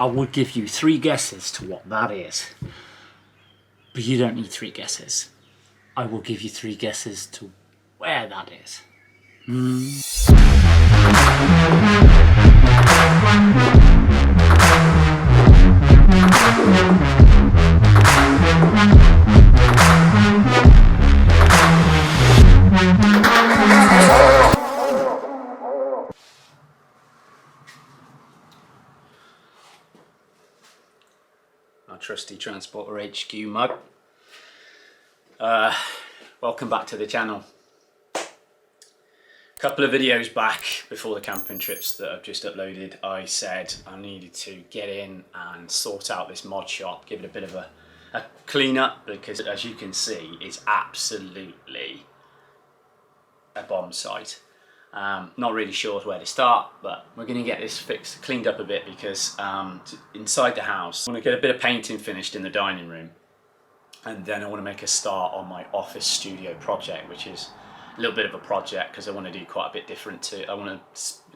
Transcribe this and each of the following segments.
I will give you 3 guesses to what that is. But you don't need 3 guesses. I will give you 3 guesses to where that is. Our trusty Transporter HQ mug. Welcome back to the channel. A couple of videos back before the camping trips that I've just uploaded, I said I needed to get in and sort out this mod shop, give it a bit of a clean up, because as you can see, it's absolutely a bomb site. Not really sure where to start, but we're going to get this fixed, cleaned up a bit, because inside the house I want to get a bit of painting finished in the dining room, and then I want to make a start on my office studio project, which is a little bit of a project because I want to do quite a bit different to.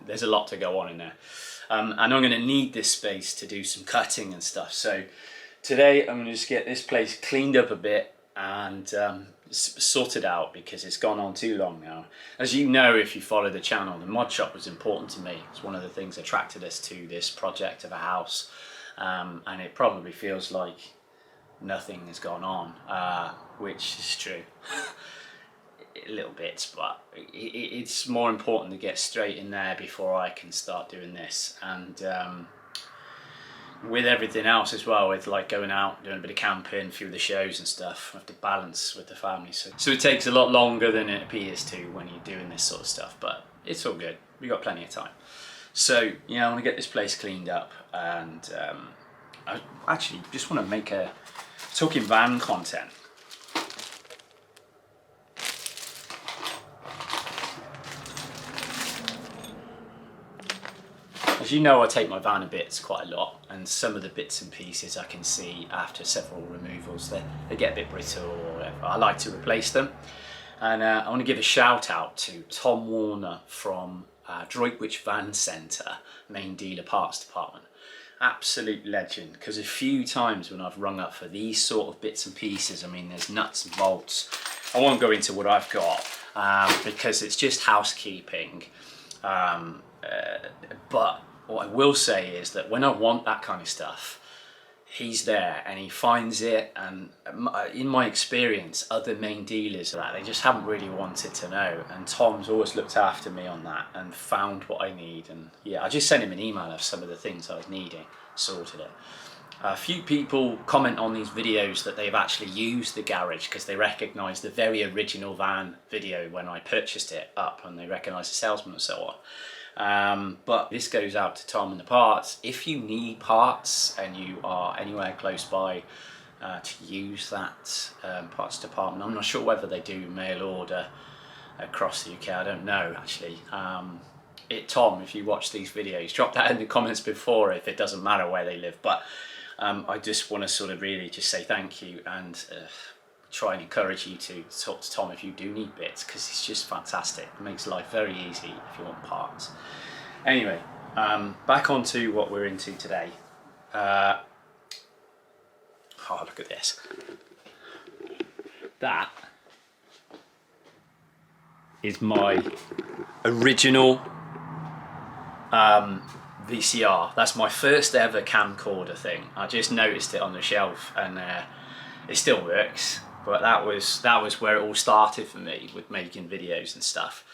There's a lot to go on in there, and I'm going to need this space to do some cutting and stuff. So today I'm going to just get this place cleaned up a bit and sorted out, because it's gone on too long now. As you know, if you follow the channel, the mod shop was important to me. It's one of the things that attracted us to this project of a house, and it probably feels like nothing has gone on, which is true. A little bit, but it's more important to get straight in there before I can start doing this. And with everything else as well, with like going out, doing a bit of camping, a few of the shows and stuff, I have to balance with the family. So it takes a lot longer than it appears to when you're doing this sort of stuff, but it's all good. We've got plenty of time. So yeah, I want to get this place cleaned up, and I actually just want to make talking van content. As you know, I take my van to bits quite a lot, and some of the bits and pieces I can see after several removals, they get a bit brittle or whatever. I like to replace them, and I want to give a shout out to Tom Warner from Droitwich Van Centre, main dealer parts department. Absolute legend, because a few times when I've rung up for these sort of bits and pieces, I mean, there's nuts and bolts. I won't go into what I've got because it's just housekeeping, but what I will say is that when I want that kind of stuff, he's there and he finds it. And in my experience, other main dealers, they just haven't really wanted to know, and Tom's always looked after me on that and found what I need. And yeah, I just sent him an email of some of the things I was needing, sorted it. A few people comment on these videos that they've actually used the garage because they recognise the very original van video when I purchased it up, and they recognise the salesman and so on. But this goes out to Tom and the parts. If you need parts and you are anywhere close by to use that parts department, I'm not sure whether they do mail order across the UK, I don't know actually. Tom, if you watch these videos, drop that in the comments before if it doesn't matter where they live. But I just want to sort of really just say thank you, and try and encourage you to talk to Tom if you do need bits, because he's just fantastic. It makes life very easy if you want parts. Anyway, back onto what we're into today. Oh, look at this. That is my original VCR. That's my first ever camcorder thing. I just noticed it on the shelf, and it still works. But that was where it all started for me with making videos and stuff.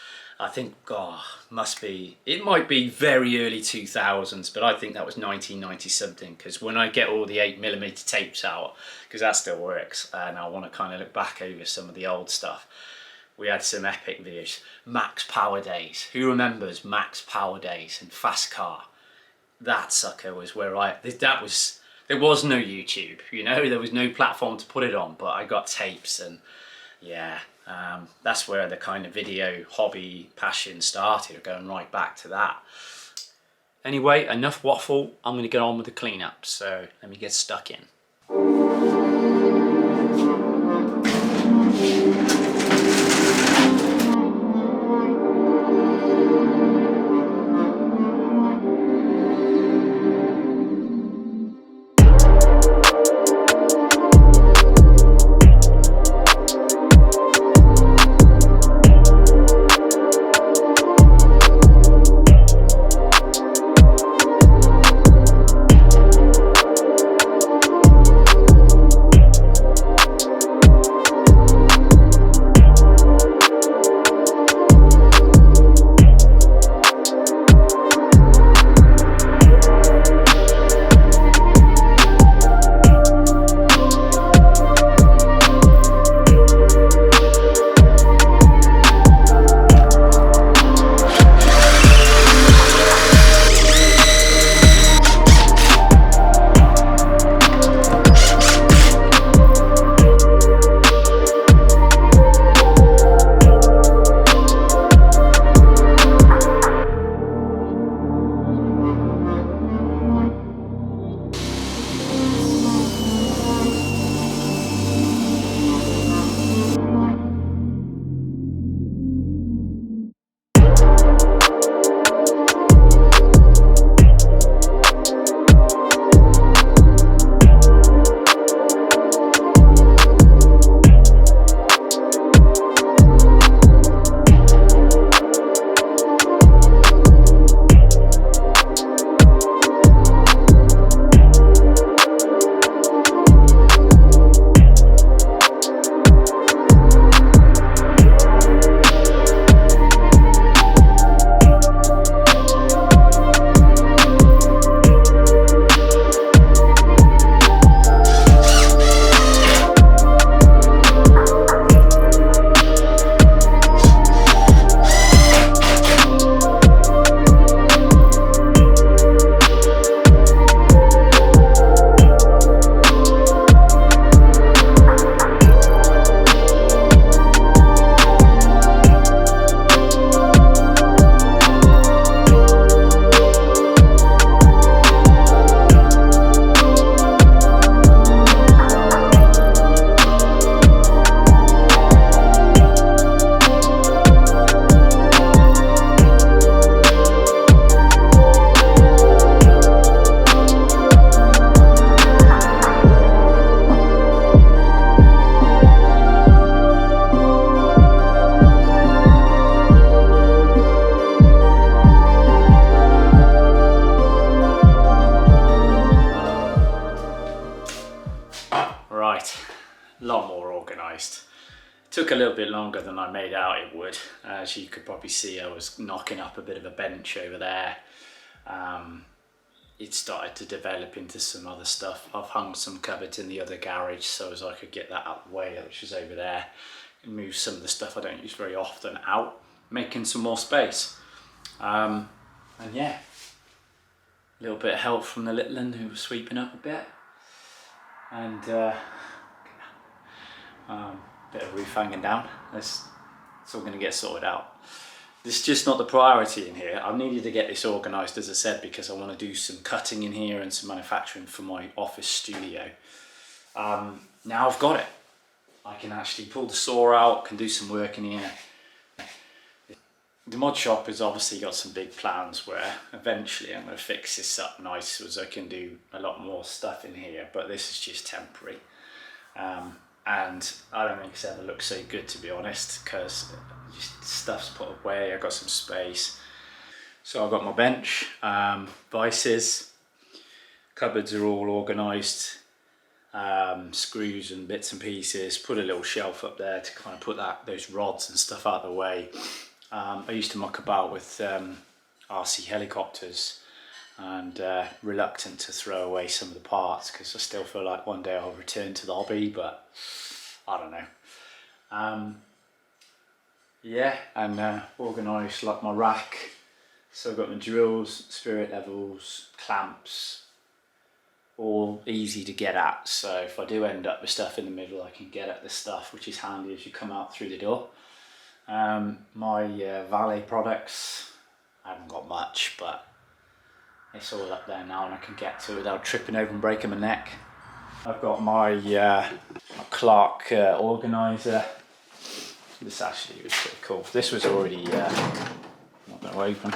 I think, it might be very early 2000s, but I think that was 1990 something, because when I get all the 8mm tapes out, because that still works, and I want to kind of look back over some of the old stuff. We had some epic videos. Max Power Days. Who remembers Max Power Days and Fast Car? That sucker was where there was no YouTube, you know, there was no platform to put it on, but I got tapes, and yeah, that's where the kind of video hobby passion started, going right back to that. Anyway, enough waffle, I'm going to get on with the cleanup, so let me get stuck in. a lot more organised. Took a little bit longer than I made out it would. As you could probably see, I was knocking up a bit of a bench over there. It started to develop into some other stuff. I've hung some cupboards in the other garage so as I could get that out of the way, which is over there, and move some of the stuff I don't use very often out, making some more space. And yeah, a little bit of help from the little one who was sweeping up a bit, and bit of roof hanging down. It's all going to get sorted out. This is just not the priority in here. I've needed to get this organised, as I said, because I want to do some cutting in here and some manufacturing for my office studio. Now I've got it. I can actually pull the saw out, can do some work in here. The mod shop has obviously got some big plans where eventually I'm going to fix this up nice so as I can do a lot more stuff in here, but this is just temporary. And I don't think it's ever looked so good, to be honest, because stuff's put away. I've got some space. So I've got my bench, vices, cupboards are all organised, screws and bits and pieces, put a little shelf up there to kind of put those rods and stuff out of the way. I used to muck about with RC helicopters, and reluctant to throw away some of the parts because I still feel like one day I'll return to the hobby, but I don't know. Yeah, and organised like my rack. So I've got my drills, spirit levels, clamps, all easy to get at. So if I do end up with stuff in the middle, I can get at the stuff, which is handy as you come out through the door. My valet products, I haven't got much, but it's all up there now and I can get to it without tripping over and breaking my neck. I've got my Clark organiser. This actually was pretty cool. This was already not going to open.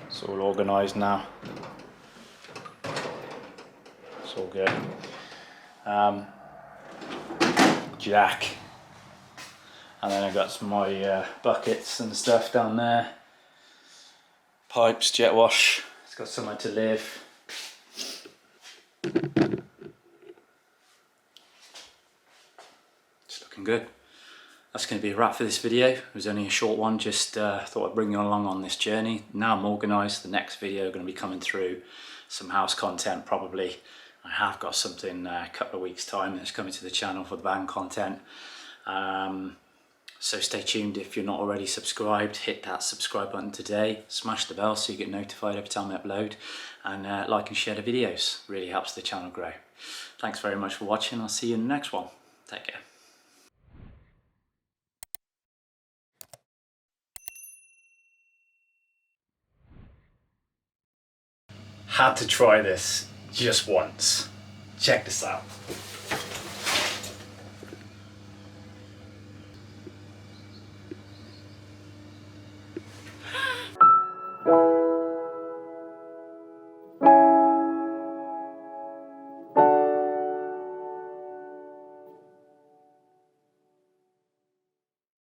It's all organised now. It's all good. Jack, and then I've got some of my buckets and stuff down there. Pipes, jet wash. It's got somewhere to live. It's looking good. That's going to be a wrap for this video. It was only a short one, just thought I'd bring you along on this journey. Now I'm organised. The next video going to be coming through some house content probably. I have got something a couple of weeks time that's coming to the channel for the van content. So stay tuned. If you're not already subscribed, hit that subscribe button today. Smash the bell so you get notified every time I upload. And like and share the videos. Really helps the channel grow. Thanks very much for watching. I'll see you in the next one. Take care. Had to try this just once. Check this out.